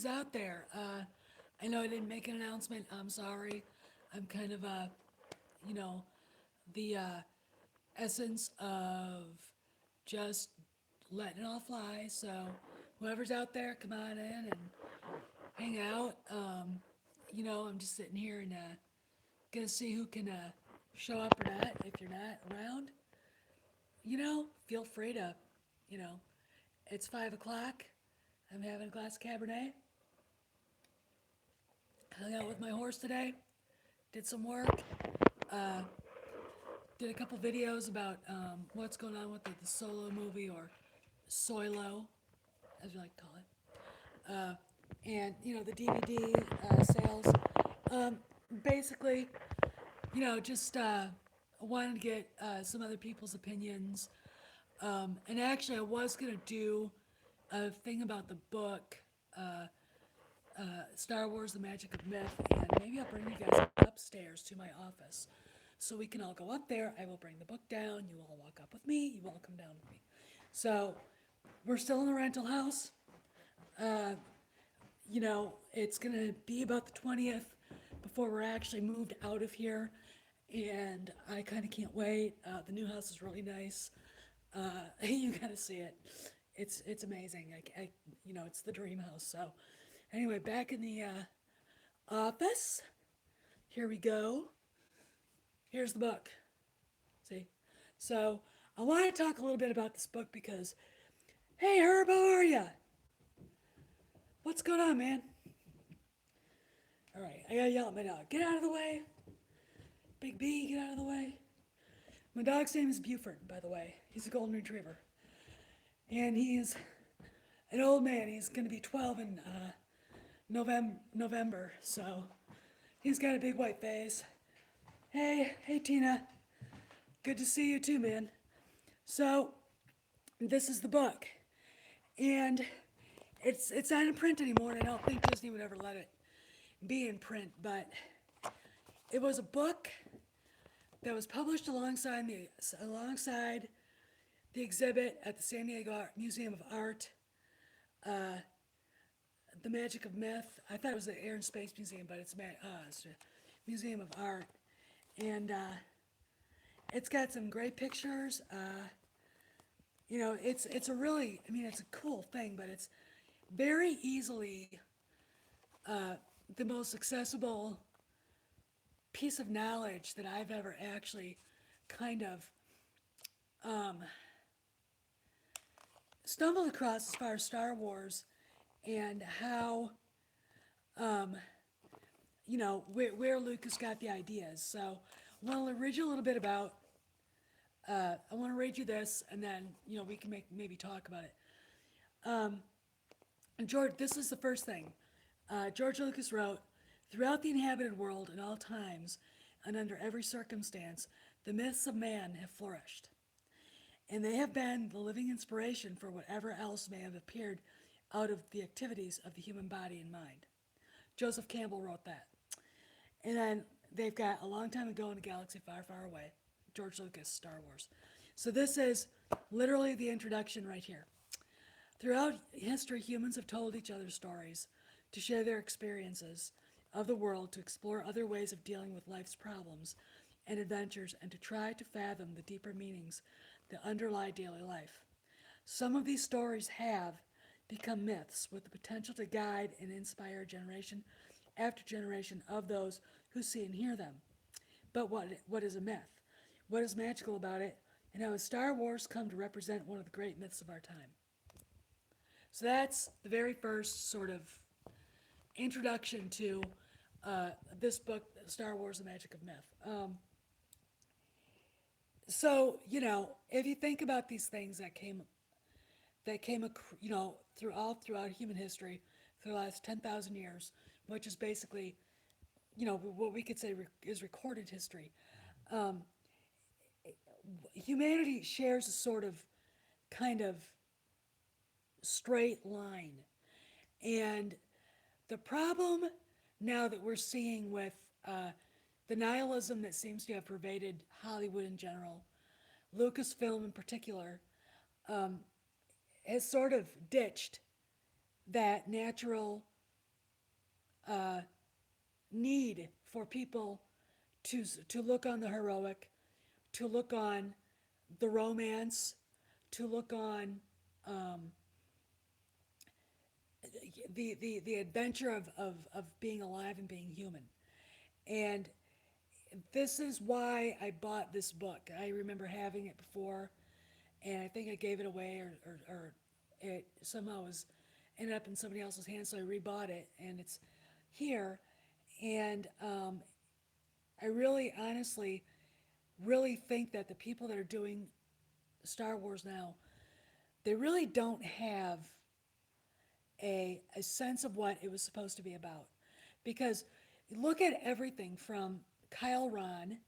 whoever's out there. I know I didn't make an announcement. I'm sorry. I'm kind of you know, the essence of just letting it all fly. So whoever's out there, come on in and hang out. I'm just sitting here and gonna see who can show up or not. If you're not around, feel free to, you know, it's 5 o'clock. I'm having a glass of Cabernet. Hung out with my horse today. Did some work. Uh, did a couple videos about what's going on with the solo movie or Soilo, as we like to call it. And the DVD sales. Um, Basically, just wanted to get some other people's opinions. And actually, I was gonna do a thing about the book, uh, Star Wars: The Magic of Myth, and maybe I'll bring you guys upstairs to my office so we can all go up there. I will bring the book down. You all walk up with me. You all come down with me. So we're still in the rental house. Uh, it's gonna be about the 20th before we're actually moved out of here, and I kind of can't wait. The new house is really nice. You gotta see it. It's amazing. It's the dream house. So, anyway, back in the office. Here we go. Here's the book. See, so I want to talk a little bit about this book because, hey Herb, how are you? What's going on, man? All right, I gotta yell at my dog. Get out of the way. Big B, get out of the way. My dog's name is Buford, by the way. He's a golden retriever. And he's an old man. He's going to be 12 in November. So he's got a big white face. Hey, Tina. Good to see you too, man. So this is the book. And it's not in print anymore, and I don't think Disney would ever let it be in print, but it was a book that was published alongside the exhibit at the San Diego Museum of Art, uh, The Magic of Myth. I thought it was the Air and Space Museum, but it's a Museum of Art. And it's got some great pictures. It's a really, it's a cool thing, but it's very easily uh, the most accessible piece of knowledge that I've ever actually kind of um, stumbled across as far as Star Wars and how, um, where Lucas got the ideas. So I want to read you a little bit about, I want to read you this and then, we can maybe talk about it. Um, George, this is the first thing. George Lucas wrote, throughout the inhabited world in all times and under every circumstance, the myths of man have flourished, and they have been the living inspiration for whatever else may have appeared out of the activities of the human body and mind. Joseph Campbell wrote that. And then they've got a long time ago in a galaxy far, far away. George Lucas, Star Wars. So this is literally the introduction right here. Throughout history, humans have told each other stories to share their experiences of the world, to explore other ways of dealing with life's problems and adventures, and to try to fathom the deeper meanings that underlie daily life. Some of these stories have become myths with the potential to guide and inspire generation after generation of those who see and hear them. But what is a myth? What is magical about it? And how has Star Wars come to represent one of the great myths of our time? So that's the very first sort of introduction to this book, Star Wars: The Magic of Myth. If you think about these things that came, throughout human history for the last 10,000 years, which is basically, what we could say is recorded history. Um, Humanity shares a sort of, kind of straight line, and the problem now that we're seeing with the nihilism that seems to have pervaded Hollywood in general, Lucasfilm in particular, um, has sort of ditched that natural uh, need for people to look on the heroic, to look on the romance, to look on um, the adventure of being alive and being human. And this is why I bought this book. I remember having it before, and I think I gave it away, or it somehow was ended up in somebody else's hands, so I rebought it, and it's here. And I really, honestly, really think that the people that are doing Star Wars now, they really don't have a sense of what it was supposed to be about. Because look at everything from Kyle Ron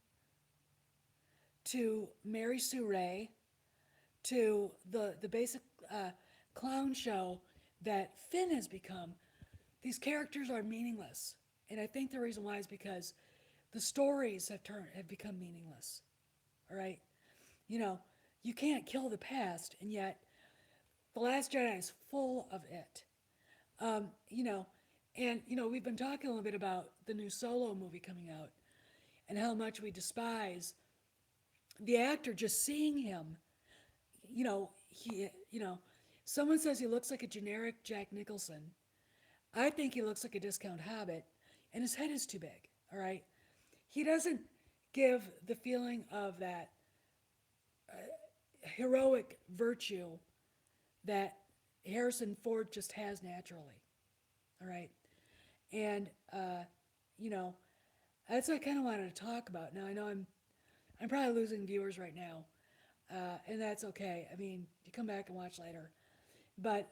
to Mary Sue Ray to the basic uh, clown show that Finn has become. These characters are meaningless, and I think the reason why is because the stories have become meaningless. All right, you know, you can't kill the past, and yet the Last Jedi is full of it. You know, and we've been talking a little bit about the new Solo movie coming out and how much we despise the actor. Just seeing him, you know, someone says he looks like a generic Jack Nicholson. I think he looks like a discount Hobbit, and his head is too big. All right, he doesn't give the feeling of that heroic virtue that Harrison Ford just has naturally. All right, and you know, that's what I kind of wanted to talk about. Now I know I'm probably losing viewers right now, and that's okay. I mean, you come back and watch later, but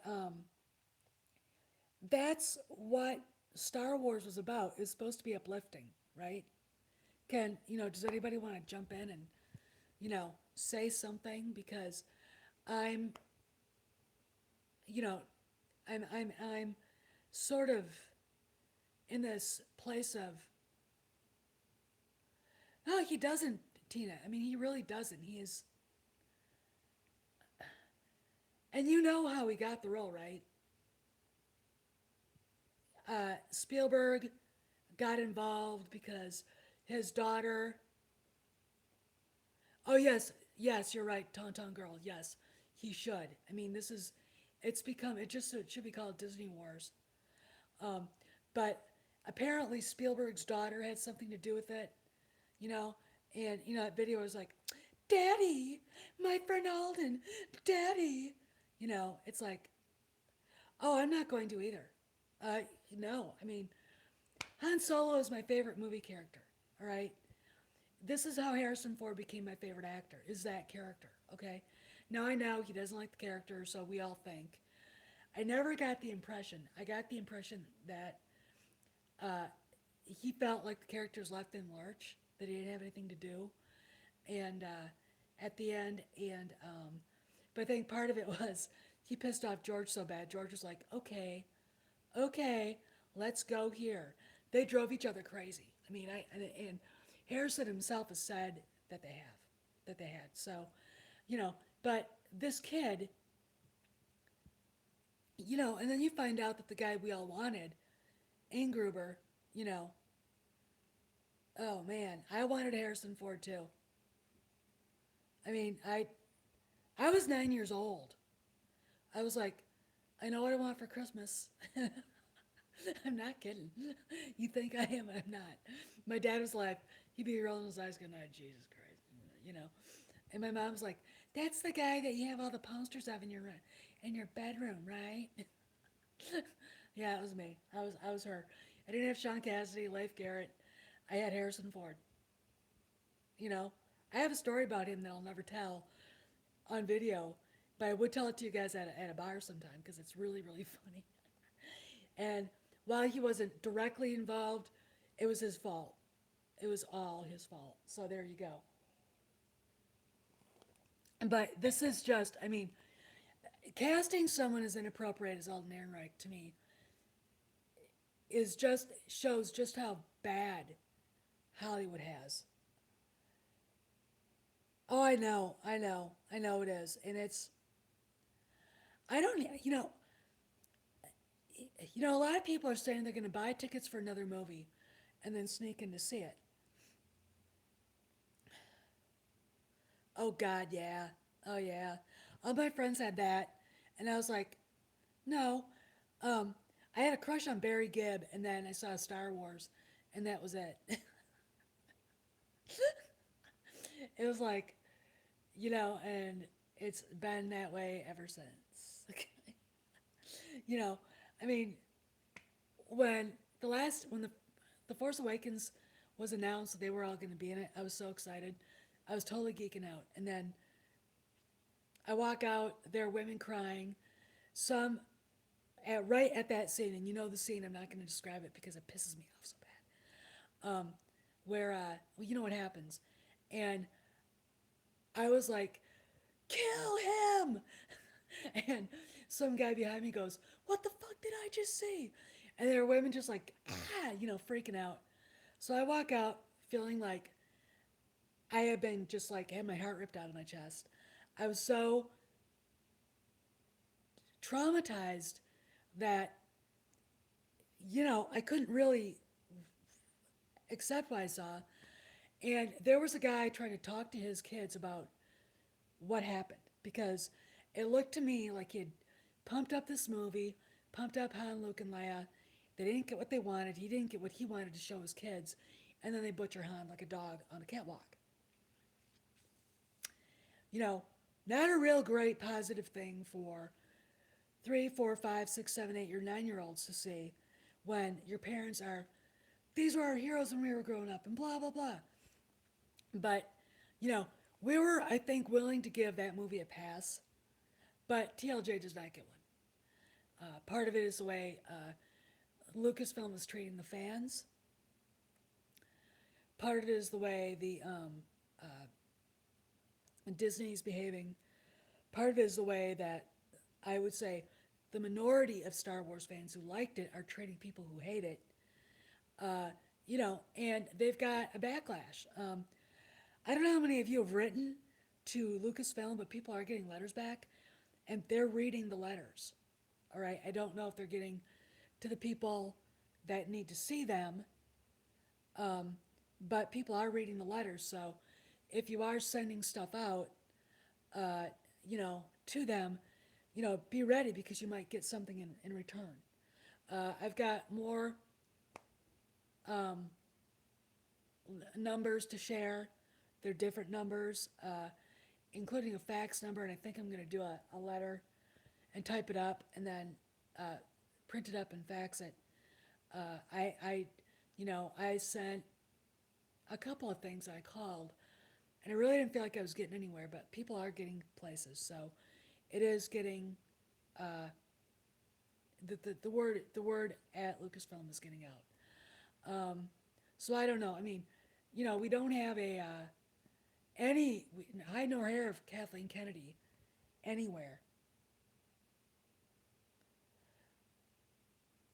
that's what Star Wars was about. It's supposed to be uplifting, right? Does anybody want to jump in and say something? Because I'm you know I'm sort of in this place of, no, he doesn't, Tina. I mean, he really doesn't. He is, and you know how he got the role, right? Spielberg got involved because his daughter. Oh yes, yes, you're right, Tauntaun Girl. Yes, he should. I mean, this is, it's become, it should be called Disney Wars. Um, but apparently Spielberg's daughter had something to do with it, you know, and that video was like, "Daddy, my friend Alden, Daddy," it's like, oh, I'm not going to either. Uh, no, I mean, Han Solo is my favorite movie character. All right, this is how Harrison Ford became my favorite actor. Is that character? Okay. Now I know he doesn't like the character, so we all think. I never got the impression. I got the impression that uh, he felt like the characters left in lurch, that he didn't have anything to do, and at the end, and but I think part of it was he pissed off George so bad. George was like, "Okay, okay, let's go here." They drove each other crazy. I mean, and Harrison himself has said that they had. So, you know, but this kid, and then you find out that the guy we all wanted, Ingruber, you know, oh man, I wanted Harrison Ford too. I mean, I was 9 years old. I was like, I know what I want for Christmas. I'm not kidding. You think I am? I'm not. My dad was like, he'd be rolling his eyes, going, "Oh, Jesus Christ," you know. And my mom's like, "That's the guy that you have all the posters of in your bedroom, right?" Yeah, it was me. I was her. I didn't have Sean Cassidy, Leif Garrett. I had Harrison Ford. You know, I have a story about him that I'll never tell on video, but I would tell it to you guys at a bar sometime because it's really, really funny. And while he wasn't directly involved, it was his fault. It was all his fault. So there you go. But this is just, I mean, casting someone as inappropriate as Alden Ehrenreich to me is just shows just how bad Hollywood has. Oh, I know it is, and it's, I don't, A lot of people are saying they're going to buy tickets for another movie and then sneak in to see it. Oh, God, yeah. Oh, yeah. All my friends had that. And I was like, no. Um, I had a crush on Barry Gibb, and then I saw Star Wars, and that was it. It was like, and it's been that way ever since. you know, I mean, when when the Force Awakens was announced that they were all going to be in it, I was so excited. I was totally geeking out, and then I walk out, there are women crying. Some right at that scene, and you know the scene. I'm not going to describe it because it pisses me off so bad. Where well, you know what happens, and I was like, "Kill him!" And some guy behind me goes, "What the fuck did I just see?" And there are women just like, freaking out. So I walk out feeling like I have been just like had my heart ripped out of my chest. I was so traumatized that I couldn't really accept what I saw. And there was a guy trying to talk to his kids about what happened because it looked to me like he had pumped up this movie, pumped up Han, Luke, and Leia. They didn't get what they wanted. He didn't get what he wanted to show his kids. And then they butcher Han like a dog on a catwalk. You know, not a real great positive thing for 3, 4, 5, 6, 7, 8, your 9 year olds to see when your parents are, these were our heroes when we were growing up, and blah, blah, blah. But, you know, we were, I think, willing to give that movie a pass, but TLJ does not get one. Part of it is the way Lucasfilm is treating the fans. Part of it is the way the Disney's behaving. Part of it is the way that I would say the minority of Star Wars fans who liked it are treating people who hate it. Uh, and they've got a backlash. I don't know how many of you have written to Lucasfilm, but people are getting letters back, and they're reading the letters. All right, I don't know if they're getting to the people that need to see them, um, but people are reading the letters. So if you are sending stuff out, uh, to them, be ready because you might get something in return. I've got more um, numbers to share. They're different numbers, including a fax number, and I think I'm going to do a letter and type it up and then uh, print it up and fax it. I sent a couple of things I called, and I really didn't feel like I was getting anywhere, but people are getting places, so it is getting uh, the word at Lucasfilm is getting out. So I don't know. I mean, we don't have any hide nor hair of Kathleen Kennedy anywhere.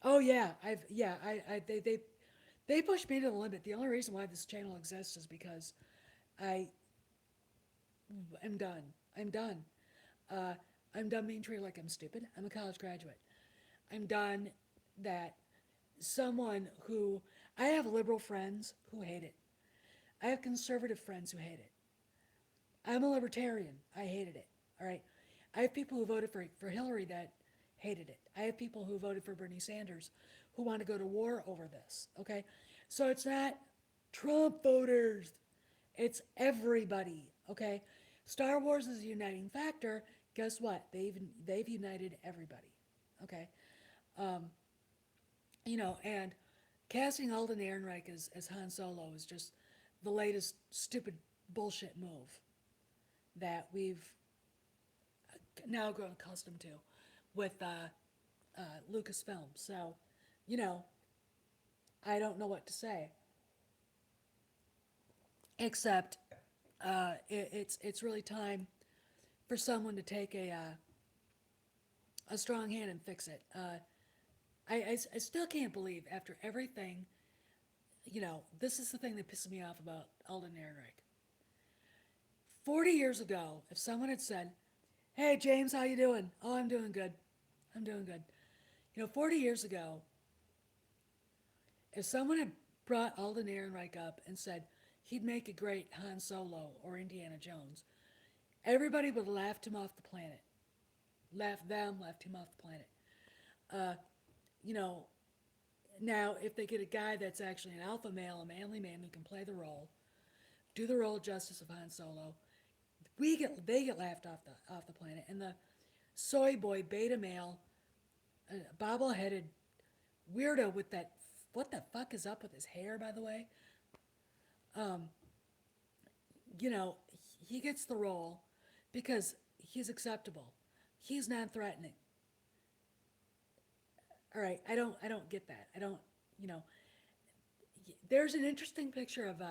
Oh yeah, they pushed me to the limit. The only reason why this channel exists is because I am done. I'm done. Uh, I'm done being treated like I'm stupid. I'm a college graduate. I'm done that someone who I have liberal friends who hate it. I have conservative friends who hate it. I'm a libertarian. I hated it. All right. I have people who voted for Hillary that hated it. I have people who voted for Bernie Sanders who want to go to war over this. Okay. So it's not Trump voters, it's everybody. Okay. Star Wars is a uniting factor. Guess what? They've united everybody. Okay. Um, and casting Alden Ehrenreich as Han Solo is just the latest stupid bullshit move that we've now grown accustomed to with Lucasfilm. So, you know, I don't know what to say except it's really time for someone to take a strong hand and fix it. I still can't believe after everything, this is the thing that pisses me off about Alden Ehrenreich. 40 years ago, if someone had said, "Hey James, how you doing?" "Oh, I'm doing good. I'm doing good." 40 years ago, if someone had brought Alden Ehrenreich up and said he'd make a great Han Solo or Indiana Jones, everybody would have laughed him off the planet. Laughed him off the planet. Uh, you know, Now if they get a guy that's actually an alpha male, a manly man who can play the role, do the role justice of Han Solo, they get laughed off the planet, and the soy boy beta male, bobble-headed weirdo with that. What the fuck is up with his hair, by the way? Um, you know, he gets the role because he's acceptable. He's non-threatening. All right, I don't get that. I don't, you know. There's an interesting picture of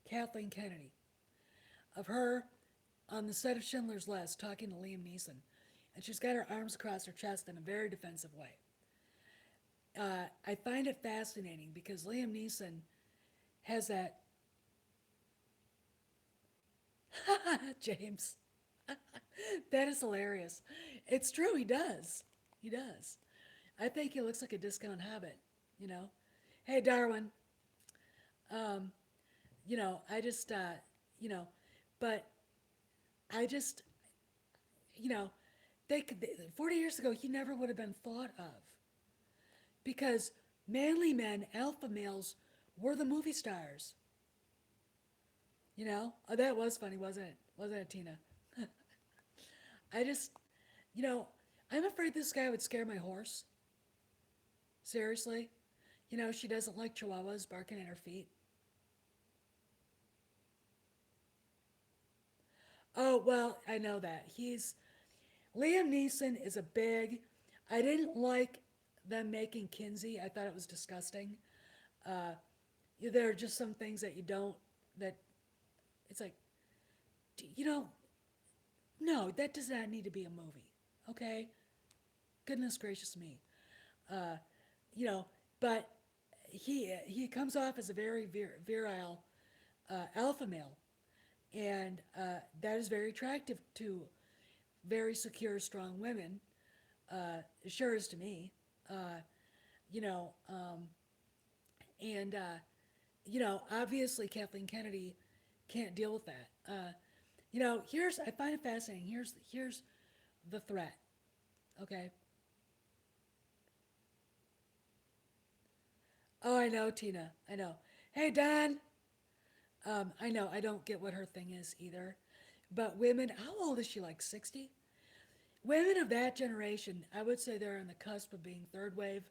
Kathleen Kennedy, of her on the set of Schindler's List talking to Liam Neeson, and she's got her arms across her chest in a very defensive way. I find it fascinating because Liam Neeson has that. James, that is hilarious. It's true, he does. He does. I think he looks like a discount habit, you know? Hey, Darwin, um, I just, you know, but I just, you know, 40 years ago, he never would have been thought of because manly men, alpha males, were the movie stars. Oh, that was funny, wasn't it? Wasn't it, Tina? I just, you know, I'm afraid this guy would scare my horse. Seriously. She doesn't like chihuahuas barking at her feet. Oh, well, I know that. Liam Neeson is a big. I didn't like them making Kinsey. I thought it was disgusting. Uh, there are just some things that you don't, that it's like, you know, no, that does not need to be a movie. Okay? Goodness gracious me. Uh, you know, but he comes off as a very virile alpha male, and that is very attractive to very secure, strong women. It sure is to me. Uh, you know, and obviously Kathleen Kennedy can't deal with that. Here's I find it fascinating. Here's the threat. Okay. Oh, I know, Tina. I know. Hey, Don. I know. I don't get what her thing is either. But women, how old is she? Like 60? Women of that generation, I would say they're on the cusp of being third wave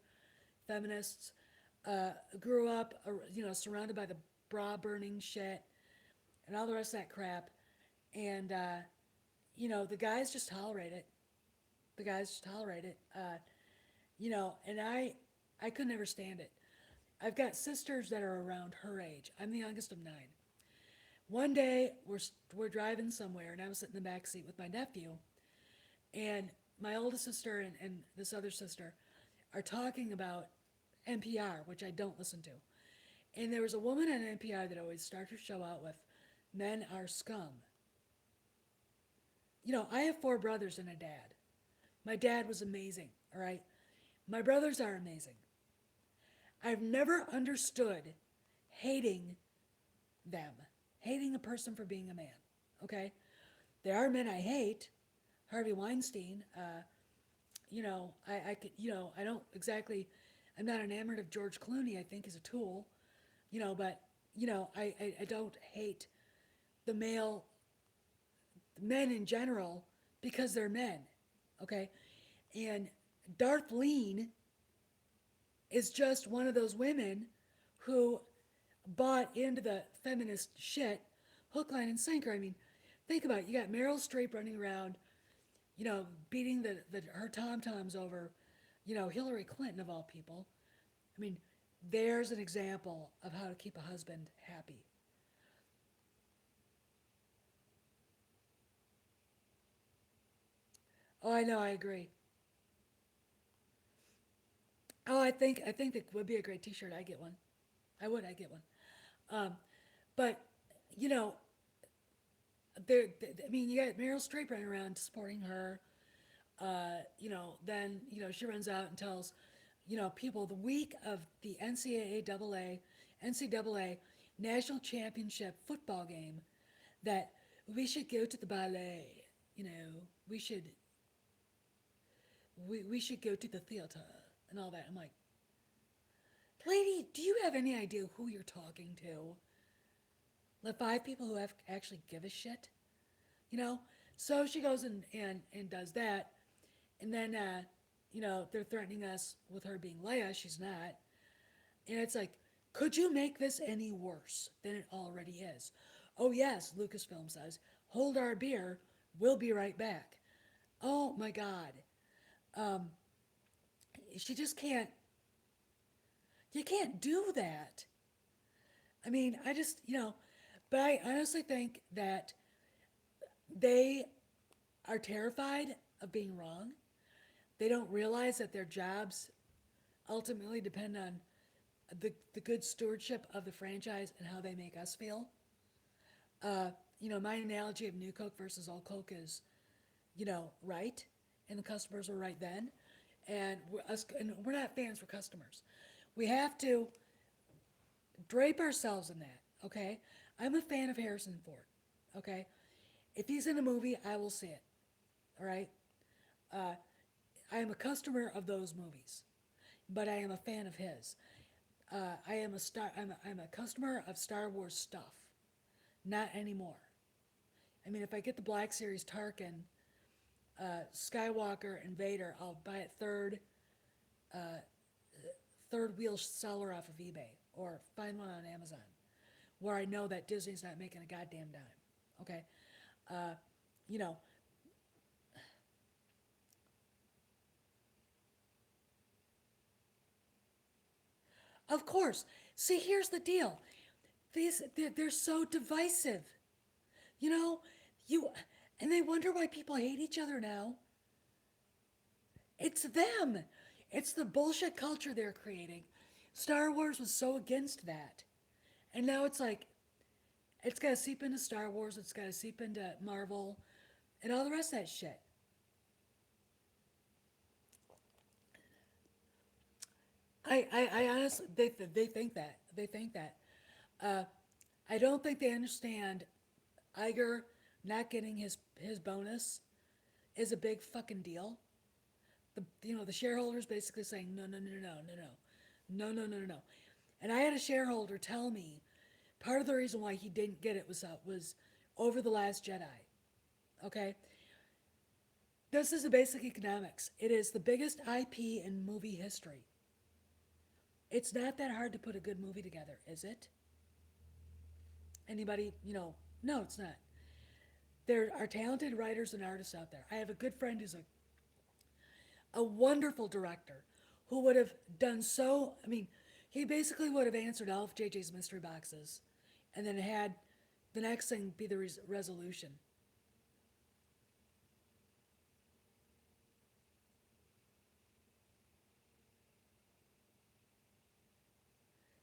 feminists. Grew up, surrounded by the bra burning shit and all the rest of that crap. And, the guys just tolerate it. The guys just tolerate it. And I could never stand it. I've got sisters that are around her age. I'm the youngest of nine. One day we're driving somewhere, and I was sitting in the back seat with my nephew, and my oldest sister and this other sister are talking about NPR, which I don't listen to. And there was a woman on NPR that always starts her show out with, "Men are scum." I have four brothers and a dad. My dad was amazing, all right? My brothers are amazing. I've never understood hating them, hating a person for being a man, okay? There are men I hate. Harvey Weinstein, I could, I don't exactly, I'm not enamored of George Clooney, I think he's a tool, but, I don't hate the male, men in general because they're men, okay? And Darlene is just one of those women who bought into the feminist shit hook, line, and sinker. I mean, think about it. You got Meryl Streep running around, beating her tom toms over, Hillary Clinton of all people. I mean, there's an example of how to keep a husband happy. Oh, I know, I agree. Oh, I think that would be a great T-shirt. I get one. I get one. Um, but you know, I mean, you got Meryl Streep running around supporting her. Then she runs out and tells people the week of the NCAA national championship football game that we should go to the ballet. You know, we should we should go to the theater and all that. I'm like, lady, do you have any idea who you're talking to? The five people who have actually give a shit, you know. So she goes and does that, and then they're threatening us with her being Leia. She's not, and it's like, could you make this any worse than it already is? Oh yes, Lucasfilm says, hold our beer. We'll be right back. Oh my God, um, she just can't. You can't do that. I mean, I just but I honestly think that they are terrified of being wrong. They don't realize that their jobs ultimately depend on the good stewardship of the franchise and how they make us feel. My analogy of new Coke versus old Coke is, right, and the customers were right then, and we're not fans, for customers. We have to drape ourselves in that. Okay, I'm a fan of Harrison Ford. Okay, if he's in a movie, I will see it. All right, uh, I am a customer of those movies, but I am a fan of his. I am a star. I'm a customer of Star Wars stuff. Not anymore. I mean, if I get the Black Series Tarkin, Skywalker, and Vader, I'll buy it third wheel seller off of eBay or find one on Amazon, where I know that Disney's not making a goddamn dime. Okay, uh, you know, of course. See, here's the deal. They're so divisive. You know, you and they wonder why people hate each other now. It's them. It's the bullshit culture they're creating. Star Wars was so against that. And now it's like, it's got to seep into Star Wars, it's got to seep into Marvel, and all the rest of that shit. I honestly, they think that. They think that. Uh, I don't think they understand Iger not getting his bonus is a big fucking deal. The shareholders basically saying no, no, no, no, no, no, no, no, no, no, no. And I had a shareholder tell me part of the reason why he didn't get it was over the Last Jedi. Okay, this is the basic economics. It is the biggest IP in movie history. It's not that hard to put a good movie together, is it? Anybody, no, it's not. There are talented writers and artists out there. I have a good friend who's a wonderful director who would have done so. I mean, he basically would have answered all of JJ's mystery boxes and then had the next thing be the resolution.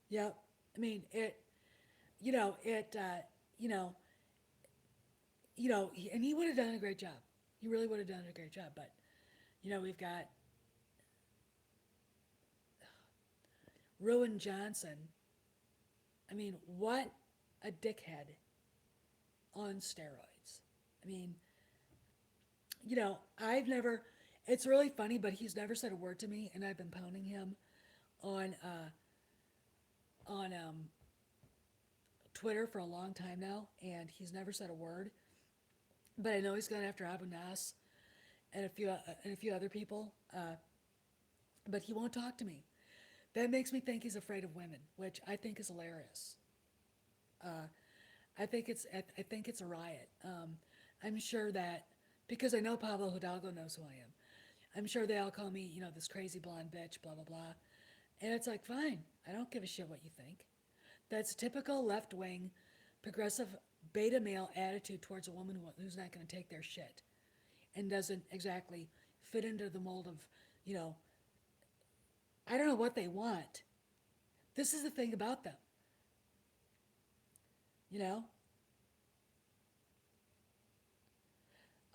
Yep. I mean, you know, it, uh, you know, and he would have done a great job. He really would have done a great job. But, we've got Rowan Johnson. I mean, what a dickhead on steroids. I mean, I've never, it's really funny, but he's never said a word to me, and I've been pounding him on, on Twitter for a long time now, and he's never said a word. But I know he's going after Abu Nas and a few other people, but he won't talk to me. That makes me think he's afraid of women, which I think is hilarious. Uh, I think it's a riot. I'm sure that because I know Pablo Hidalgo knows who I am. I'm sure they all call me, this crazy blonde bitch, blah blah blah. And it's like, fine, I don't give a shit what you think. That's typical left wing, progressive beta male attitude towards a woman who's not going to take their shit and doesn't exactly fit into the mold of, you know, I don't know what they want. This is the thing about them, you know?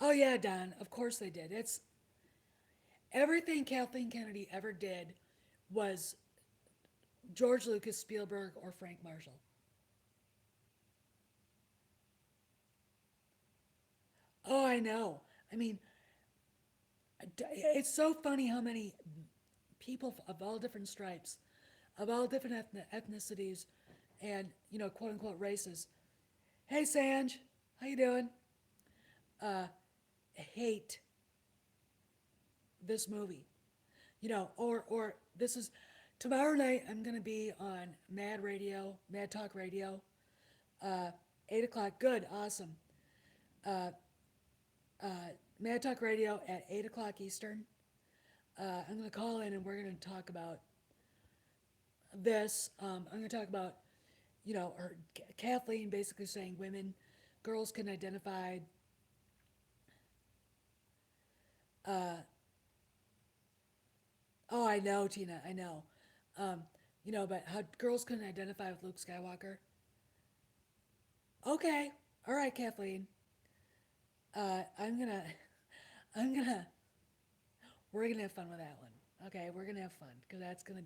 Oh yeah, Don. Of course they did. It's Everything Kathleen Kennedy ever did was George Lucas, Spielberg, or Frank Marshall. Oh, I know. I mean, it's so funny how many people of all different stripes, of all different ethnicities, and quote unquote races. Hey, Sanj, how you doing? Uh, hate this movie. Or this is tomorrow night. I'm gonna be on Mad Radio, Mad Talk Radio, uh, 8 o'clock. Good, awesome. Uh, Mad Talk Radio at 8 o'clock Eastern. I'm gonna call in and we're gonna talk about this. I'm gonna talk about her Kathleen basically saying women, girls can identify. Uh, oh, I know, Tina, I know. Um, but how girls couldn't identify with Luke Skywalker. Okay, all right, Kathleen. I'm gonna, I'm gonna, we're gonna have fun with that one. Okay, we're gonna have fun because that's gonna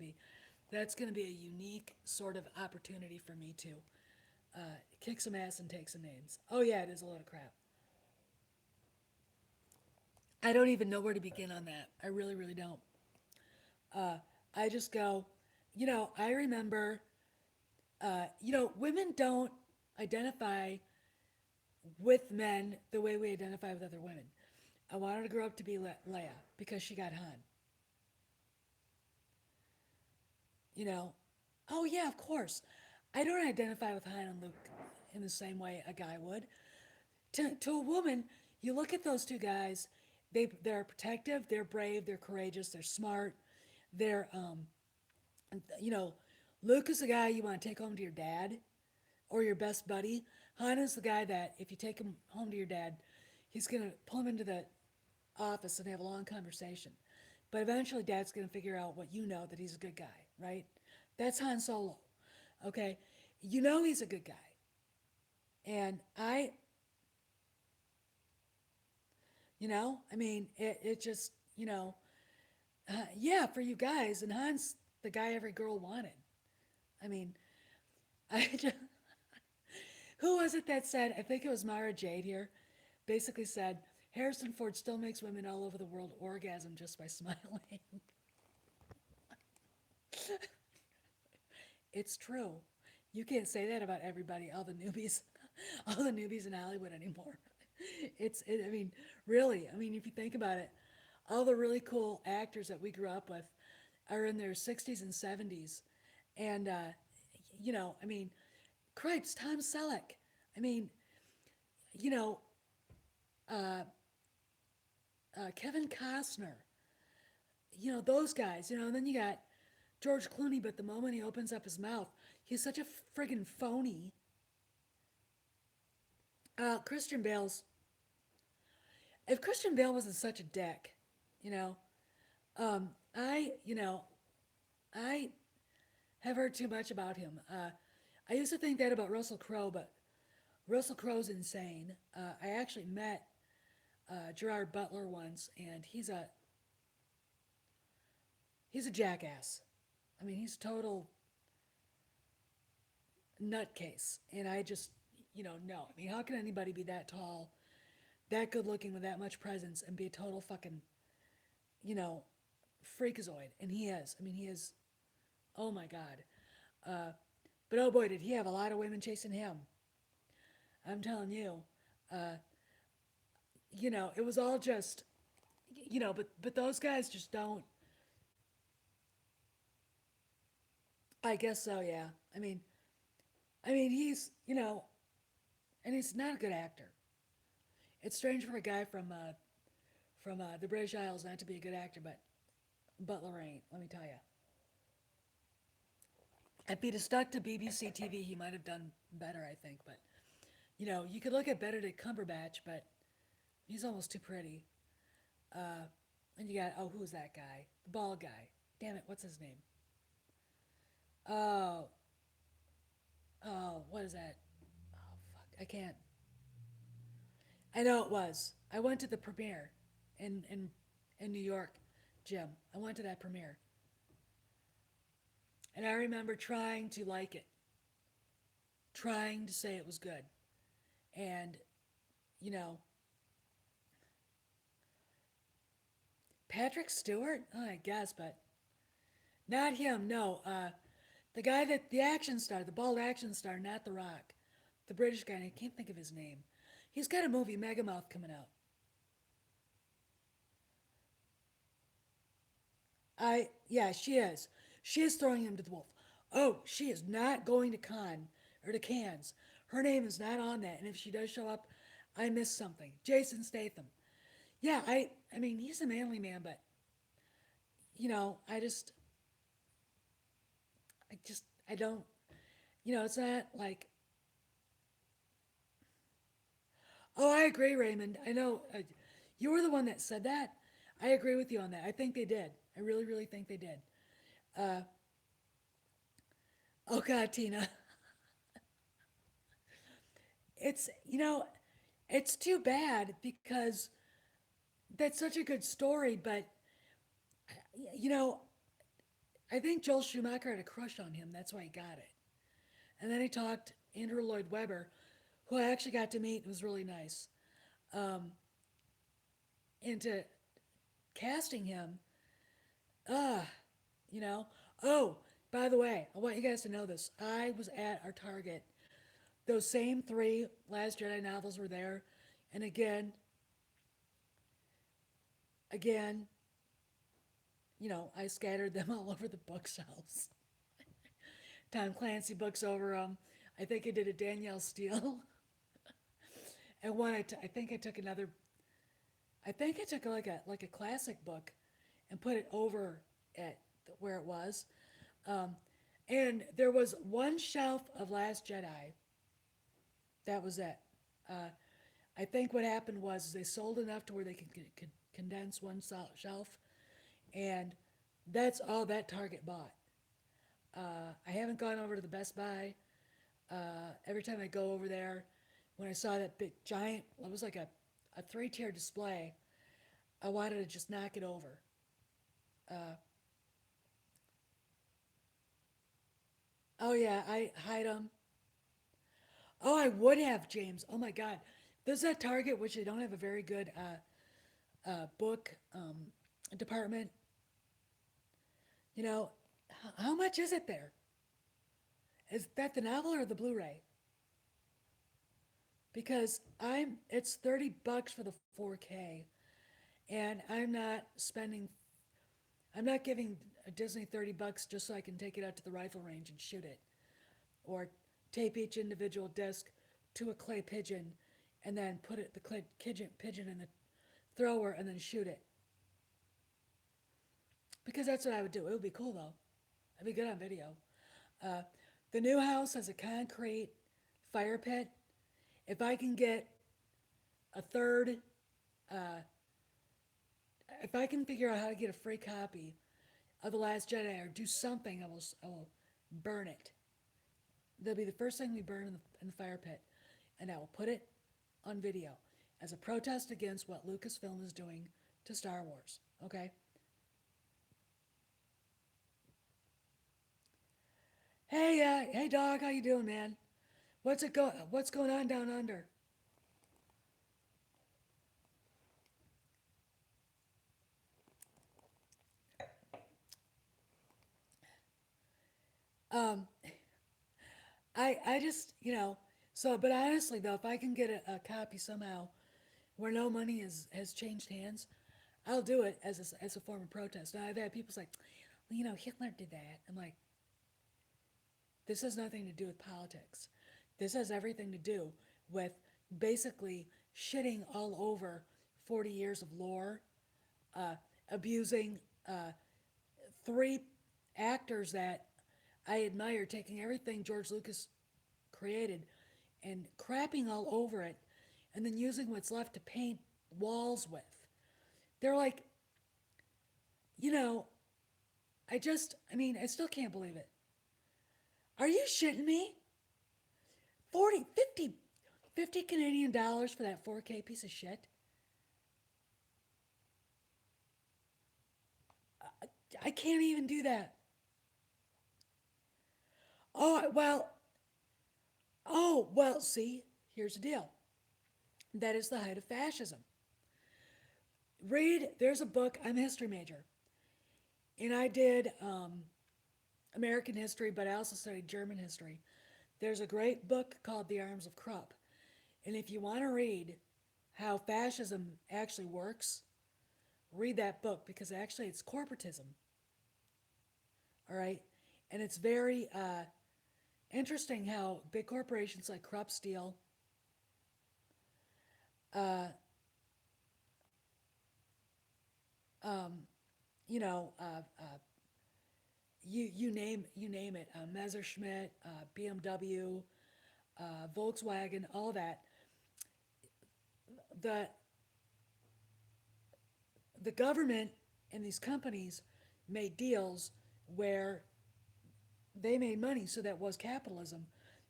be a unique sort of opportunity for me to kick some ass and take some names. Oh yeah, it is a load of crap. I don't even know where to begin on that. I really, really don't. Uh, I just go, I remember, women don't identify with men the way we identify with other women. I wanted to grow up to be Leia because she got Han. You know, oh yeah, of course. I don't identify with Han and Luke in the same way a guy would. To a woman, you look at those two guys. They're protective. They're brave. They're courageous. They're smart. They're you know, Luke is the guy you want to take home to your dad or your best buddy. Han is the guy that if you take him home to your dad, he's gonna pull him into the office and have a long conversation. But eventually, Dad's gonna figure out what you know that he's a good guy, right? That's Han Solo. Okay, he's a good guy, and I mean, it just yeah, for you guys, and Han's the guy every girl wanted. I mean, I just, who was it that said? I think it was Mara Jade here. Basically said Harrison Ford still makes women all over the world orgasm just by smiling. It's true. You can't say that about everybody, all the newbies, all the newbies in Hollywood anymore. I mean, really. I mean, if you think about it, all the really cool actors that we grew up with are in their 60s and 70s. And, I mean, Cripes, Tom Selleck. I mean, you know, uh, Kevin Costner. Those guys, and then you got George Clooney, but the moment he opens up his mouth, he's such a friggin' phony. Christian Bale's, if Christian Bale wasn't such a dick, you know, um, I, you know, I have heard too much about him. I used to think that about Russell Crowe, but Russell Crowe's insane. I actually met Gerard Butler once, and he's a jackass. I mean, he's a total nutcase, and I just, no. I mean, how can anybody be that tall, that good looking, with that much presence, and be a total fucking, you know, freakazoid? And he is. I mean, he is. Oh my god. Uh, but oh boy, did he have a lot of women chasing him? I'm telling you. Uh, it was all just, but those guys just don't. I guess so. Yeah. I mean, and he's not a good actor. It's strange for a guy from the British Isles not to be a good actor, but Butler ain't. Let me tell you. If he'd have stuck to BBC TV, he might have done better, I think. But you could look at Benedict Cumberbatch, but he's almost too pretty. Uh, and you got who's that guy? The bald guy. Damn it, what's his name? Oh, what is that? Oh fuck, I can't. I know it was. I went to the premiere in New York Jim. I went to that premiere. And I remember trying to like it, trying to say it was good. And, you know, Patrick Stewart? Oh, I guess, but not him, no. The guy that, the action star, the bald action star, not The Rock. The British guy, and I can't think of his name. He's got a movie, Megamouth, coming out. Yeah, she is. She is throwing him to the wolf. Oh, she is not going to Cannes or to Cannes. Her name is not on that, and if she does show up, I missed something. Jason Statham. Yeah, I mean, he's a manly man, but I don't. It's not like. Oh, I agree, Raymond. I know you were the one that said that. I agree with you on that. I think they did. I really, really think they did. Uh, oh God, Tina, it's it's too bad because that's such a good story, but you know, I think Joel Schumacher had a crush on him. That's why he got it. And then he talked Andrew Lloyd Webber, who I actually got to meet. It was really nice. Um, into casting him, uh, you know. Oh, by the way, I want you guys to know this. I was at our Target. Those same three Last Jedi novels were there, and again, I scattered them all over the bookshelves. Tom Clancy books over them. I think I did a Danielle Steele, and I think I took another. I think I took like a classic book, and put it over at where it was. Um, and there was one shelf of Last Jedi. That was it. Uh, I think what happened was they sold enough to where they could condense one shelf, and that's all that Target bought. I haven't gone over to the Best Buy. Every time I go over there, when I saw that big giant, it was like a three-tier display. I wanted to just knock it over. Uh, oh yeah, I hide them. Oh, I would have, James. Oh my God, there's that Target which they don't have a very good book department. You know, how much is it there? Is that the novel or the Blu-ray? Because it's $30 for the 4K, and I'm not giving Disney $30 just so I can take it out to the rifle range and shoot it, or tape each individual disc to a clay pigeon, and then put the clay pigeon in the thrower and then shoot it. Because that's what I would do. It would be cool though. I'd be good on video. Uh, the new house has a concrete fire pit. If I can get a third, uh, if I can figure out how to get a free copy of The Last Jedi or do something, I will burn it. That'll be the first thing we burn in the fire pit. And I will put it on video as a protest against what Lucasfilm is doing to Star Wars. Okay? Hey, dog, how you doing, man? What's going on down under? Um, I just, so, but honestly though, if I can get a copy somehow where no money has changed hands, I'll do it as a form of protest. Now I've had people say, well, Hitler did that. I'm like, this has nothing to do with politics. This has everything to do with basically shitting all over 40 years of lore, uh, abusing uh, three actors that I admire, taking everything George Lucas created and crapping all over it, and then using what's left to paint walls with. They're like, you know, I mean, I still can't believe it. Are you shitting me? 40, 50, 50 Canadian dollars for that 4K piece of shit? I can't even do that. Oh, well, oh, well, see, here's the deal. That is the height of fascism. Read, there's a book, I'm a history major, and I did American history, but I also studied German history. There's a great book called The Arms of Krupp. And if you want to read how fascism actually works, read that book because actually it's corporatism. All right. And it's very interesting how big corporations like Krupp Steel, uh, um, you know, you name it, Messerschmitt, BMW, Volkswagen, all that. The the government and these companies made deals where they made money, so that was capitalism,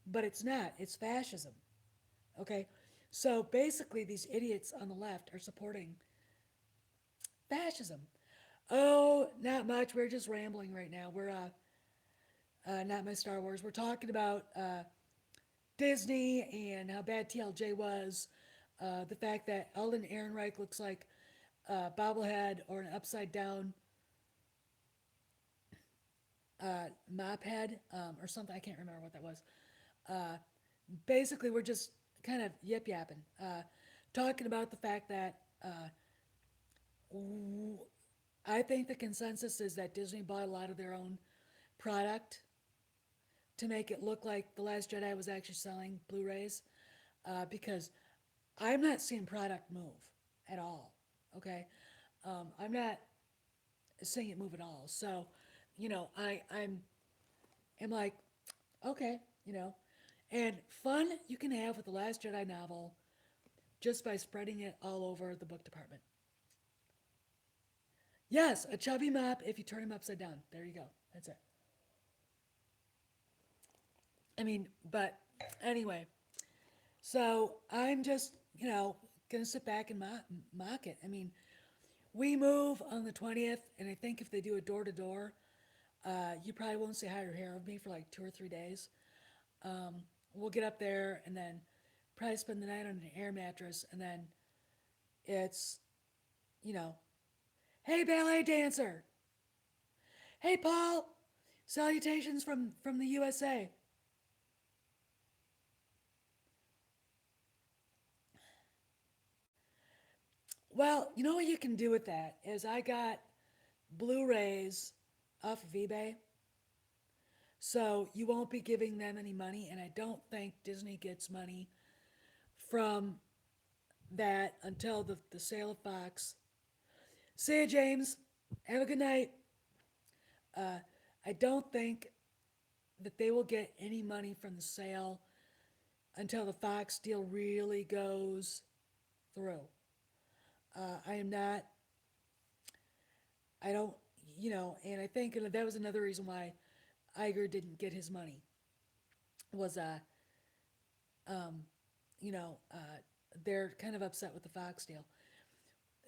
but it's not. It's fascism. Okay, so basically, these idiots on the left are supporting fascism. Oh, not much. We're just rambling right now. We're not my Star Wars. We're talking about Disney and how bad TLJ was. The fact that Alden Ehrenreich looks like a bobblehead or an upside down mop head or something. I can't remember what that was. Uh, Basically, we're just kind of yip yapping, talking about the fact that I think the consensus is that Disney bought a lot of their own product to make it look like The Last Jedi was actually selling Blu rays because I'm not seeing product move at all. Okay? I'm not seeing it move at all. So, I'm like, okay, and fun you can have with The Last Jedi novel just by spreading it all over the book department. Yes, a chubby mop if you turn him upside down. There you go. That's it. I mean, but anyway, so I'm just, gonna sit back and mock it. I mean, we move on the 20th, and I think if they do a door to door, you probably won't see higher hair of me for like 2 or 3 days. Um, we'll get up there and then probably spend the night on an air mattress, and then it's, you know, hey ballet dancer, hey Paul, salutations from the USA. Well, you know what you can do with that is I got Blu-rays off of eBay, so you won't be giving them any money, and I don't think Disney gets money from that until the sale of Fox. See you, James. Have a good night. Uh, I don't think that they will get any money from the sale until the Fox deal really goes through. I am not, I don't, and I think that was another reason why Iger didn't get his money was, um, you know, uh, they're kind of upset with the Fox deal.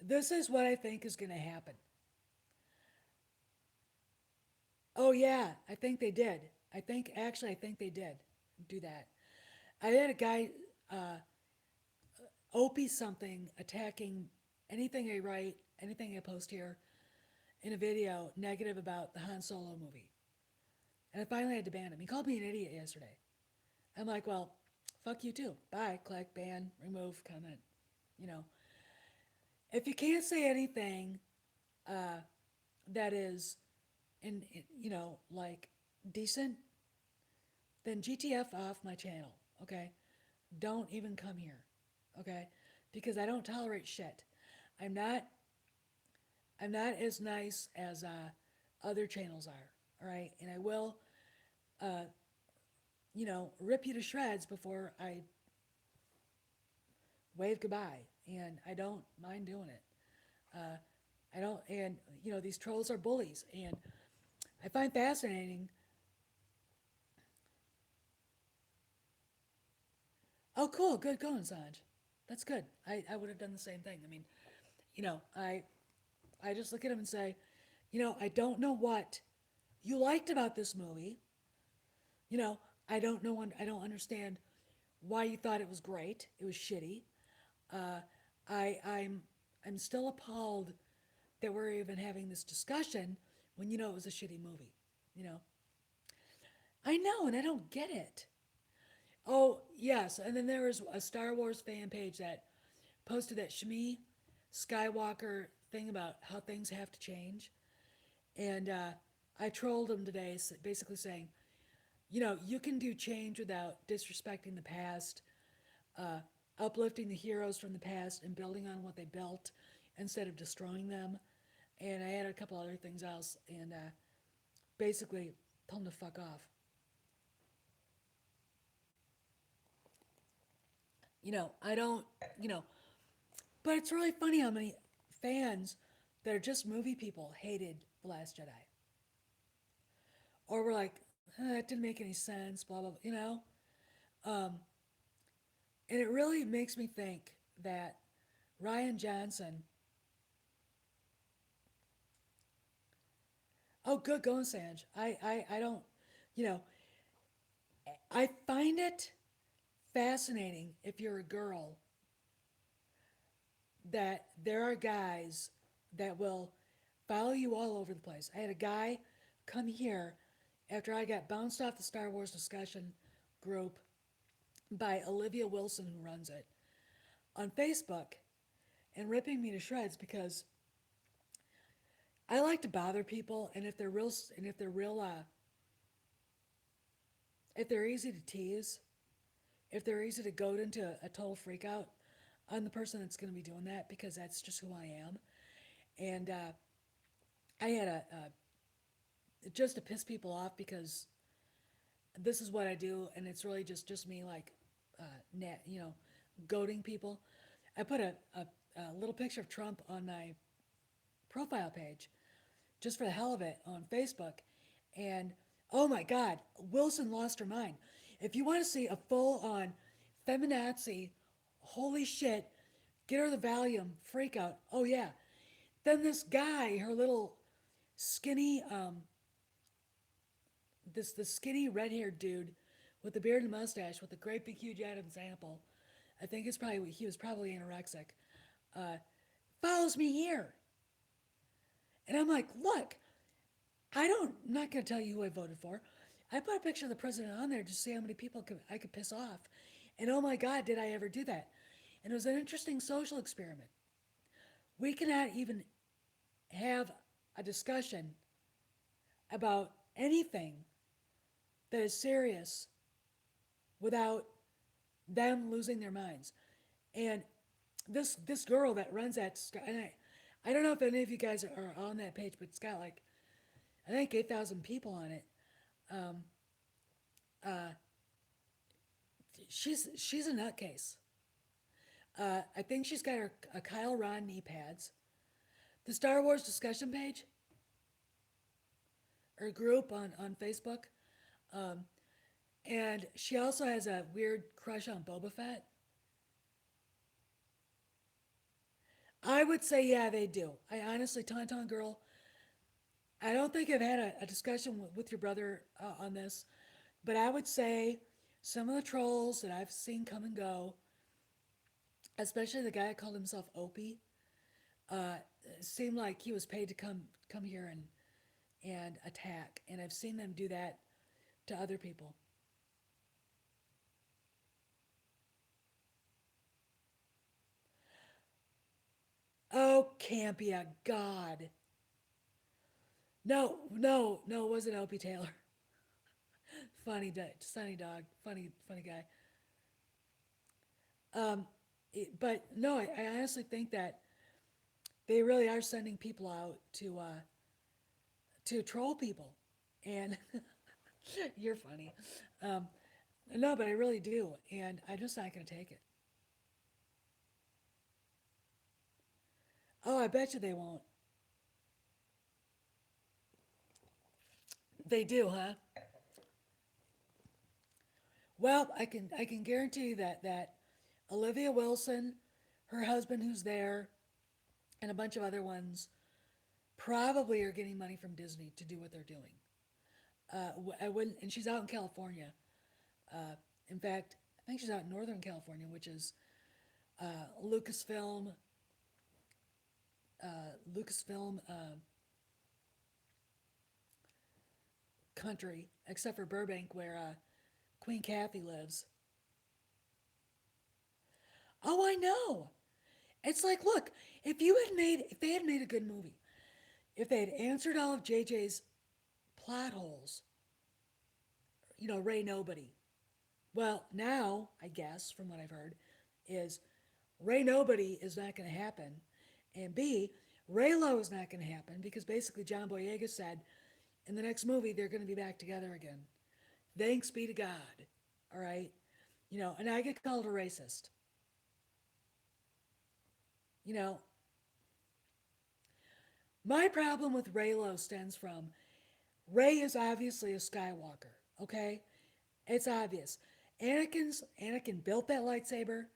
This is what I think is going to happen. Oh yeah, I think they did. I think they did do that. I had a guy, uh, Opie something, attacking anything I write, anything I post here in a video negative about the Han Solo movie. And I finally had to ban him. He called me an idiot yesterday. I'm like, well, fuck you too. Bye. Click, ban, remove, comment. You know, if you can't say anything uh, that is, like decent, then GTF off my channel. Okay, don't even come here. Okay, because I don't tolerate shit. I'm not. I'm not as nice as other channels are. All right, and I will, uh, rip you to shreds before I wave goodbye. And I don't mind doing it. Uh, I don't, and these trolls are bullies, and I find fascinating. Oh, cool, good going, Sanj. That's good. I would have done the same thing. I mean, I just look at him and say, I don't know what you liked about this movie. You know, I don't know. I don't understand why you thought it was great. It was shitty. Uh, I'm still appalled that we're even having this discussion when it was a shitty movie. You know, I know, and I don't get it. Oh yes, and then there was a Star Wars fan page that posted that Shmi Skywalker thing about how things have to change, and I trolled him today, basically saying, you can do change without disrespecting the past, uh, uplifting the heroes from the past, and building on what they built instead of destroying them. And I added a couple other things else, and basically told him to fuck off. I don't, you know, but it's really funny how many fans that are just movie people hated The Last Jedi. Or were like, it didn't make any sense, blah, blah, blah, Um, and it really makes me think that Ryan Johnson, oh, good going, Sanj. I don't, you know, I find it fascinating if you're a girl that there are guys that will follow you all over the place. I had a guy come here after I got bounced off the Star Wars discussion group by Olivia Wilson, who runs it, on Facebook and ripping me to shreds because I like to bother people, and if they're easy to tease, if they're easy to goad into a total freak out, I'm the person that's going to be doing that because that's just who I am. And I had just to piss people off because this is what I do, and it's really just me like, net, goading people. I put a little picture of Trump on my profile page just for the hell of it on Facebook, and oh my God, Wilson lost her mind. If you want to see a full on feminazi, holy shit, get her the Valium freak out. Oh yeah. Then this guy, her little skinny, this skinny red haired dude with the beard and mustache with the great big huge Adam's apple. I think he was probably anorexic. Uh, Follows me here, and I'm like, look, I'm not going to tell you who I voted for. I put a picture of the president on there just to see how many people I could piss off. And oh my God, did I ever do that? And it was an interesting social experiment. We cannot even have a discussion about anything that is serious without them losing their minds. And this girl that runs that, and I don't know if any of you guys are on that page, but it's got like I think 8,000 people on it. Um, uh, she's a nutcase. I think she's got her a Kyle Ron knee pads. The Star Wars discussion page or group on Facebook. Um, and she also has a weird crush on Boba Fett. I would say, yeah, they do. I honestly, Tauntaun Girl, I don't think I've had a discussion with your brother on this, but I would say some of the trolls that I've seen come and go, especially the guy that called himself Opie, uh, seemed like he was paid to come here and attack. And I've seen them do that to other people. Oh, Campia, God. No, no, no, it wasn't Opie Taylor. Sunny dog, funny guy. Um, but no, I honestly think that they really are sending people out to troll people, and you're funny. Um, no, but I really do, and I'm just not going to take it. Oh, I bet you they won't. They do, huh? Well, I can guarantee you that Olivia Wilson, her husband who's there, and a bunch of other ones probably are getting money from Disney to do what they're doing. I wouldn't, and she's out in California. Uh, in fact, I think she's out in Northern California, which is Lucasfilm, Lucasfilm country, except for Burbank, where Queen Kathy lives. Oh, I know. It's like, look, if they had made a good movie, if they had answered all of JJ's plot holes, Ray Nobody. Well, now, I guess, from what I've heard, is Ray Nobody is not going to happen. And B, Raylo is not going to happen because basically John Boyega said in the next movie they're going to be back together again. Thanks be to God. All right? And I get called a racist. You know, my problem with Raylo stems from Ray is obviously a Skywalker, okay? It's obvious. Anakin built that lightsaber.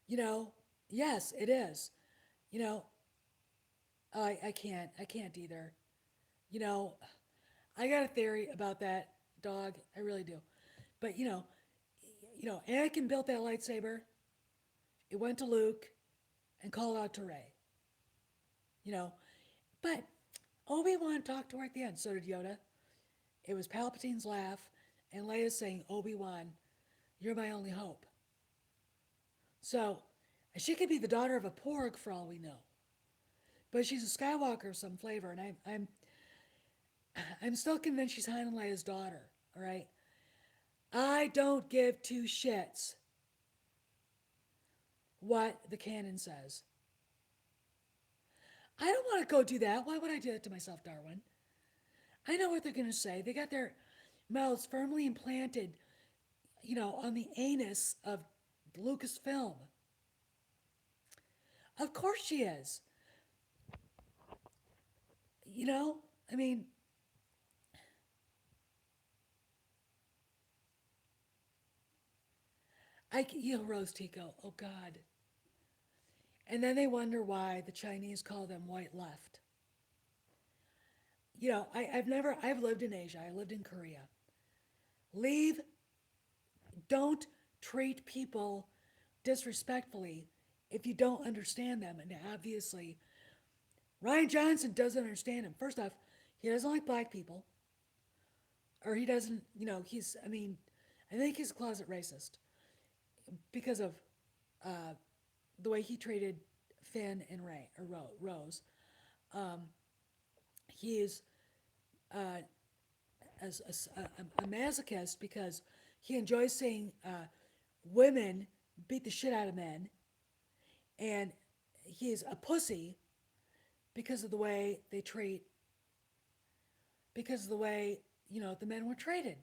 You know, yes, it is. You know, I can't either. You know, I got a theory about that dog. I really do. But Anakin built that lightsaber. It went to Luke and called out to Ray. You know, but Obi-Wan talked to her at the end. So did Yoda. It was Palpatine's laugh, and Leia saying, "Obi-Wan, you're my only hope." So she could be the daughter of a porg for all we know, but she's a Skywalker of some flavor, and I'm still convinced she's Han and Leia's daughter. All right, I don't give two shits what the canon says. I don't want to go do that. Why would I do that to myself, Darwin? I know what they're going to say. They got their mouths firmly implanted, on the anus of Lucasfilm. Of course she is. You know, I mean, Rose Tico. Oh God. And then they wonder why the Chinese call them white left. I've lived in Asia. I lived in Korea. Leave. Don't treat people disrespectfully if you don't understand them. And obviously, Ryan Johnson doesn't understand him. First off, he doesn't like black people, or he doesn't. I think he's a closet racist because of uh, the way he treated Finn and Rose. Um, he is uh, a masochist because he enjoys seeing women beat the shit out of men, and he's a pussy because of the way they treat, because of the way the men were treated.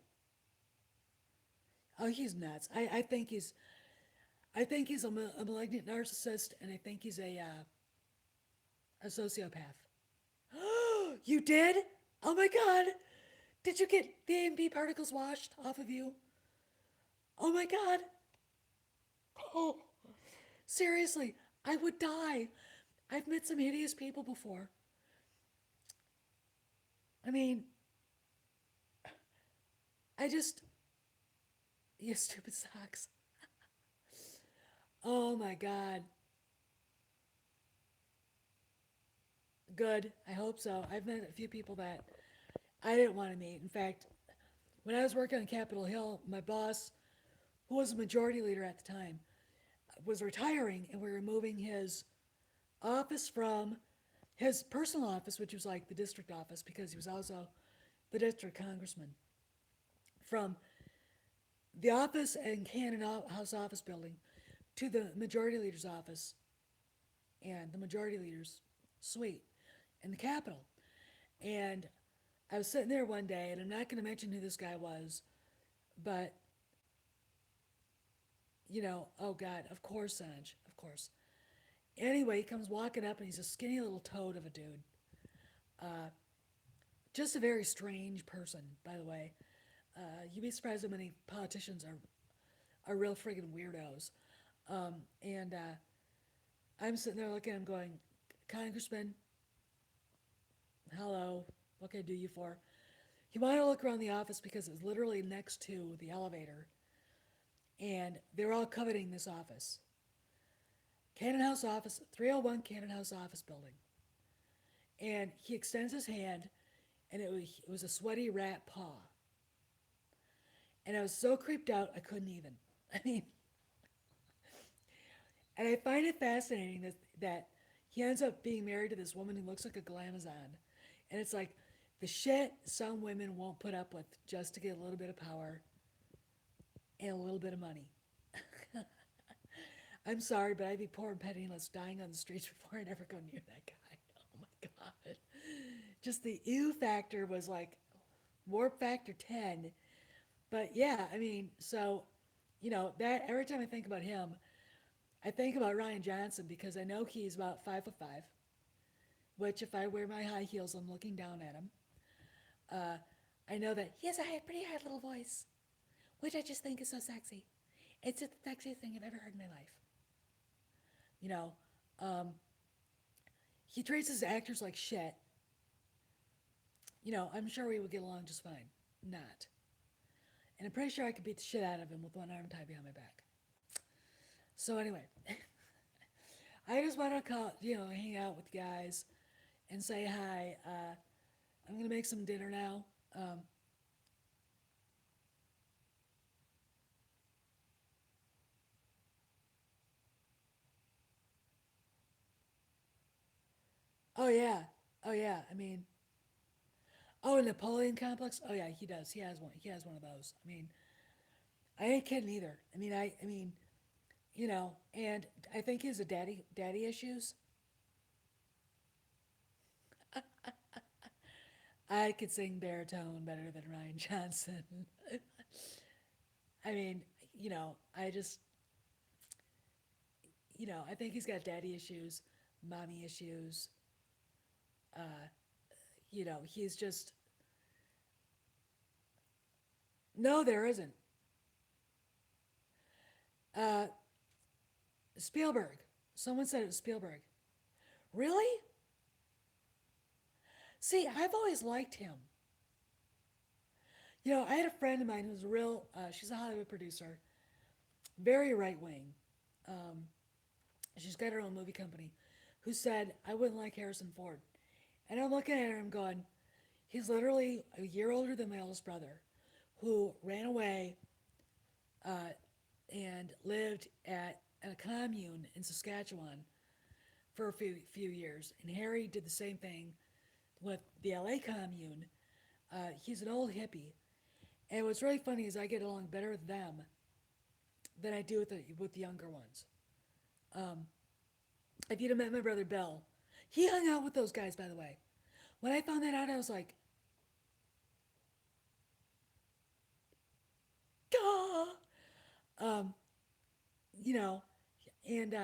Oh, he's nuts. I think he's a malignant narcissist, and I think he's a sociopath. You did? Oh my god! Did you get the AMB particles washed off of you? Oh my god! Oh, seriously, I would die. I've met some hideous people before. I mean, I just. You stupid socks. Oh my god. Good. I hope so. I've met a few people that I didn't want to meet. In fact, when I was working on Capitol Hill, my boss, who was a majority leader at the time, was retiring, and we were moving his office from his personal office, which was like the district office because he was also the district congressman, from the office in Cannon House office building to the majority leader's office and the majority leader's suite in the Capitol. And I was sitting there one day, and I'm not going to mention who this guy was, but oh God, of course, Sanj, of course. Anyway, he comes walking up, and he's a skinny little toad of a dude. Uh, just a very strange person, by the way. You'd be surprised how many politicians are real friggin' weirdos. And I'm sitting there looking at him going, Congressman, hello, what can I do you for? He wanted to look around the office because it was literally next to the elevator, and they were all coveting this office. Cannon House office, 301 Cannon House office building. And he extends his hand, and it was a sweaty rat paw. And I was so creeped out, I couldn't even. I mean, and I find it fascinating that he ends up being married to this woman who looks like a glamazon. And it's like the shit some women won't put up with just to get a little bit of power and a little bit of money. I'm sorry, but I'd be poor and penniless dying on the streets before I'd ever go near that guy. Oh my God. Just the ew factor was like warp factor 10. But yeah, I mean, so, that every time I think about him, I think about Ryan Johnson because I know he's about 5'5", which if I wear my high heels, I'm looking down at him. Uh, I know that he has a pretty high little voice, which I just think is so sexy. It's the sexiest thing I've ever heard in my life. You know, um, he treats his actors like shit. I'm sure we would get along just fine. Not. And I'm pretty sure I could beat the shit out of him with one arm tied behind my back. So anyway, I just want to hang out with you guys and say hi. I'm gonna make some dinner now. Um, oh yeah, oh yeah. I mean, oh, a Napoleon complex. Oh yeah, he does. He has one. He has one of those. I mean, I ain't kidding either. I mean, and I think he has a daddy issues. I could sing baritone better than Ryan Johnson. I mean, I just, I think he's got daddy issues, mommy issues. Uh, he's just, no, there isn't. Uh, Spielberg. Someone said it was Spielberg. Really? See, I've always liked him. I had a friend of mine who's she's a Hollywood producer, very right wing. Um, she's got her own movie company, who said, I wouldn't like Harrison Ford. And I'm looking at her and going, he's literally a year older than my oldest brother, who ran away uh, and lived at a commune in Saskatchewan for a few years. And Harry did the same thing with the LA commune. He's an old hippie. And what's really funny is I get along better with them than I do with the younger ones. Um, if you'd have met my brother Bill, he hung out with those guys, by the way. When I found that out, I was like, Gah! Um, you know, and,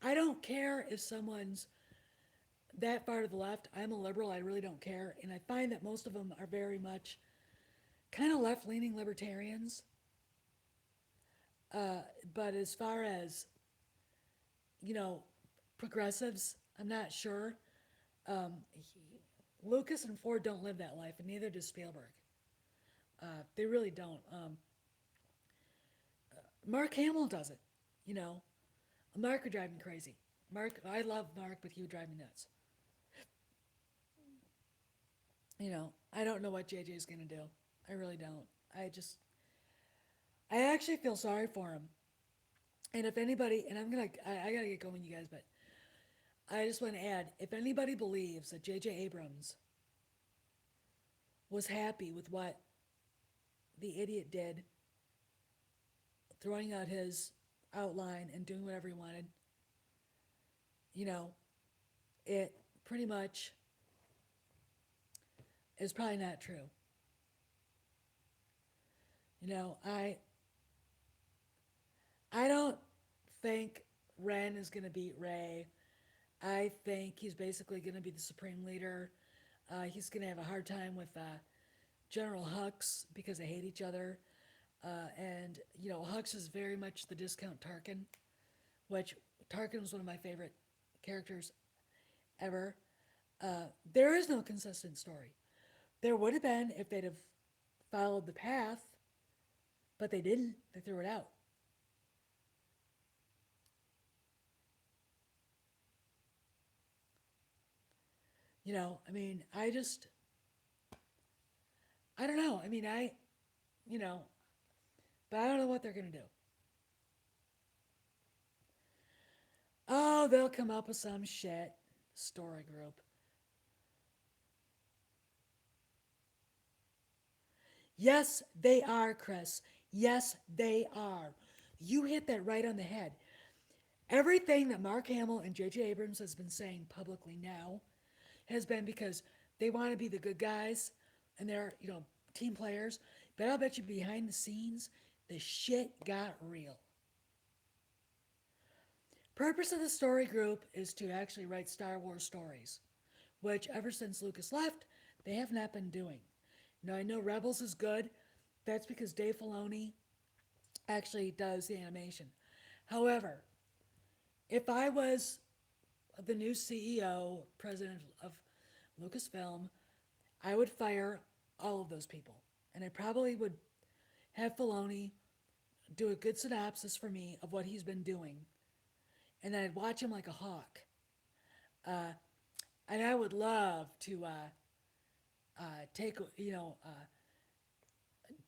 I don't care if someone's that far to the left. I'm a liberal, I really don't care. And I find that most of them are very much kind of left leaning libertarians. Uh, but as far as, you know, progressives, I'm not sure. Lucas and Ford don't live that life, and neither does Spielberg. They really don't. Mark Hamill does it. You know, Mark would drive me crazy. Mark, I love Mark, but he would drive me nuts. I don't know what JJ is gonna do. I really don't. I just, I actually feel sorry for him. And if anybody, and I gotta get going, you guys, but I just want to add, if anybody believes that JJ Abrams was happy with what the idiot did, throwing out his outline and doing whatever he wanted, you know, it pretty much is probably not true. You know, I don't think Ren is going to beat Ray. I think he's basically going to be the supreme leader. He's going to have a hard time with General Hux because they hate each other. And Hux is very much the discount Tarkin, which Tarkin was one of my favorite characters ever. There is no consistent story. There would have been if they'd have followed the path, but they didn't. They threw it out. I mean, I don't know. I mean, you know, but I don't know what they're going to do. Oh, they'll come up with some shit. Story group. Yes, they are, Chris. Yes, they are. You hit that right on the head. Everything that Mark Hamill and J.J. Abrams has been saying publicly now has been because they want to be the good guys and they're, team players. But I'll bet you behind the scenes, the shit got real. Purpose of the story group is to actually write Star Wars stories, which ever since Lucas left, they have not been doing. Now I know Rebels is good. That's because Dave Filoni actually does the animation. However, if I was the new CEO, president of Lucasfilm, I would fire all of those people. And I probably would have Filoni do a good synopsis for me of what he's been doing. And then I'd watch him like a hawk. Uh, and I would love to take,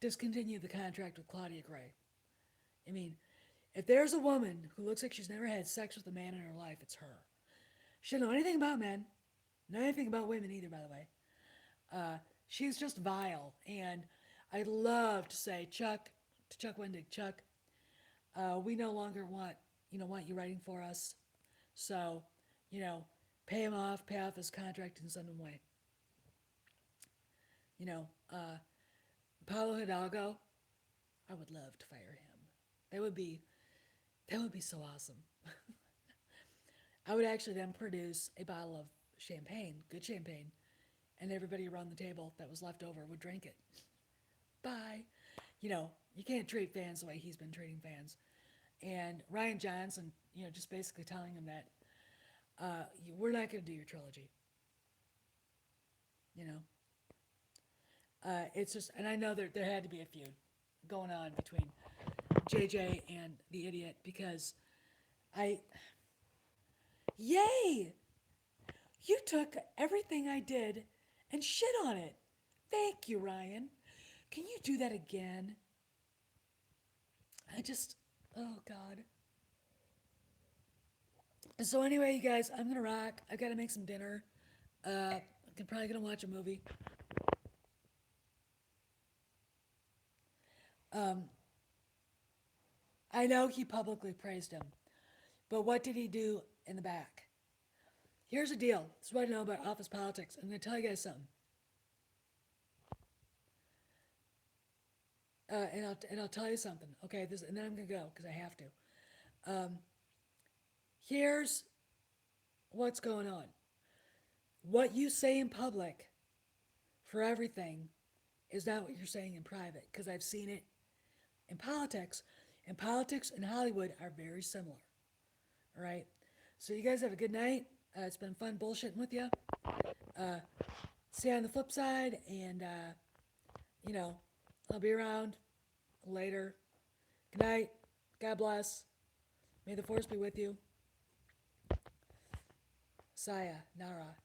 discontinue the contract with Claudia Gray. I mean, if there's a woman who looks like she's never had sex with a man in her life, it's her. She doesn't know anything about men, not anything about women either, by the way. She's just vile, and I'd love to say, Chuck, to Chuck Wendig, Chuck, we no longer want you writing for us. So, you know, pay off his contract and send him away. You know, Paulo Hidalgo, I would love to fire him. That would be that would be so awesome. I would actually then produce a bottle of champagne, good champagne, and everybody around the table that was left over would drink it. Bye. You can't treat fans the way he's been treating fans. And Ryan Johnson, just basically telling him that we're not going to do your trilogy. You know, it's just, and I know there had to be a feud going on between JJ and the idiot because I, yay, you took everything I did and shit on it. Thank you, Ryan. Can you do that again? I just, oh God. So anyway, you guys, I'm gonna rock. I gotta make some dinner. I'm probably gonna watch a movie. Um, I know he publicly praised him, but what did he do in the back? Here's the deal. This is what I know about office politics. I'm gonna tell you guys something, and I'll tell you something. Okay, and then I'm gonna go because I have to. Um, Here's what's going on. What you say in public for everything is not what you're saying in private because I've seen it in politics. And politics and Hollywood are very similar. All right. So you guys have a good night. It's been fun bullshitting with you. Uh, See you on the flip side, and you know, I'll be around later. Good night. God bless. May the force be with you. Saya, Nara.